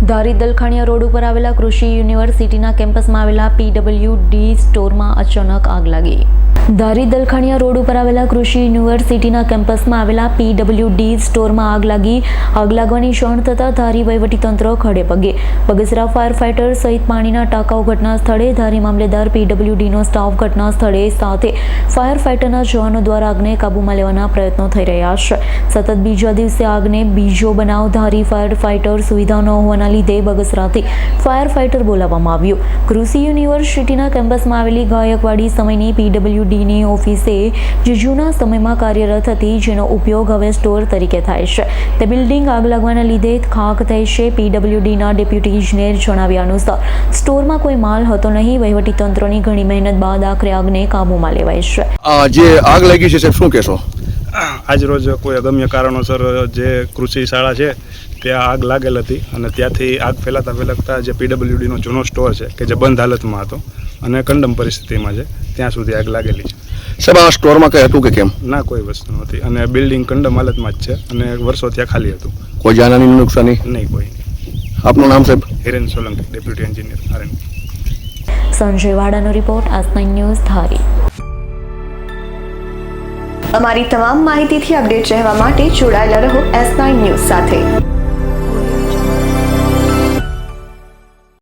ધારી Dalkhaniya road ઉપર આવેલા કૃષિ યુનિવર્સિટીના કેમ્પસમાં આવેલા PWD સ્ટોરમાં અચાનક આગ લાગી. ધારી દલખાણીયા રોડ ઉપર આવેલા કૃષિ યુનિવર્સિટીના કેમ્પસમાં આવેલા PWD સ્ટોરમાં આગ લાગી. આગ લાગવાની જાણ થતાં ધારી વહીવટીતંત્ર ખડે પગે. બગસરા ફાયર ફાઈટર સહિત પાણીના ટાંકાઓ ઘટના સ્થળે, ધારી મામલેદાર PWDનો સ્ટાફ ઘટના સ્થળે સાથે ફાયર ફાઈટરના જવાનો દ્વારા આગને કાબૂમાં લેવાના પ્રયત્નો થઈ રહ્યા છે. સતત બીજા દિવસે આગને બીજો બનાવ. ધારી ફાયર ફાઈટર સુવિધા ન હોવાના લીધે બગસરાથી ફાયર ફાઈટર બોલાવવામાં આવ્યું. કૃષિ યુનિવર્સિટીના કેમ્પસમાં આવેલી ગાયકવાડી સમયની PWDની ઓફિસે જે જૂના સમયમાં કાર્યરત હતી, જેનો ઉપયોગ હવે સ્ટોર તરીકે થાય છે. તે બિલ્ડિંગ આગ લાગવાના લીધે ખાક થઈ છે. PWDના ડેપ્યુટી ઇજનેર જણાવ્યા અનુસાર સ્ટોરમાં કોઈ માલ હતો નહીં. વહીવટીતંત્રની ઘણી મહેનત બાદ આખરે આગને કાબૂમાં લેવાઈ છે. જે આગ લાગી છે સાહેબ, શું કહેશો? આજરોજ કોઈ અગમ્ય કારણોસર જે કૃષિ શાળા છે ત્યાં આગ લાગેલ હતી અને ત્યાંથી આગ ફેલાતા જે PWDનો જૂનો સ્ટોર છે કે જે બંધ હાલતમાં હતો અને કંડમ પરિસ્થિતિમાં છે, ત્યાં સુધી આગ લાગેલી છે. સાહેબ, આ સ્ટોરમાં કંઈ હતું કે કેમ? ના, કોઈ વસ્તુ નહોતી અને બિલ્ડિંગ કંડમ હાલતમાં જ છે અને વર્ષો ત્યાં ખાલી હતું. કોઈ જાનહાની નુકસાની નહીં, કોઈ. આપનું નામ સાહેબ? Hiren Solanki, deputy engineer, RN. Sanjay વાડાનો રિપોર્ટ, આજ9 ન્યૂઝ, ધારી. અમારી તમામ માહિતીથી અપડેટ રહેવા માટે જોડાયેલા રહો S9 ન્યૂઝ સાથે.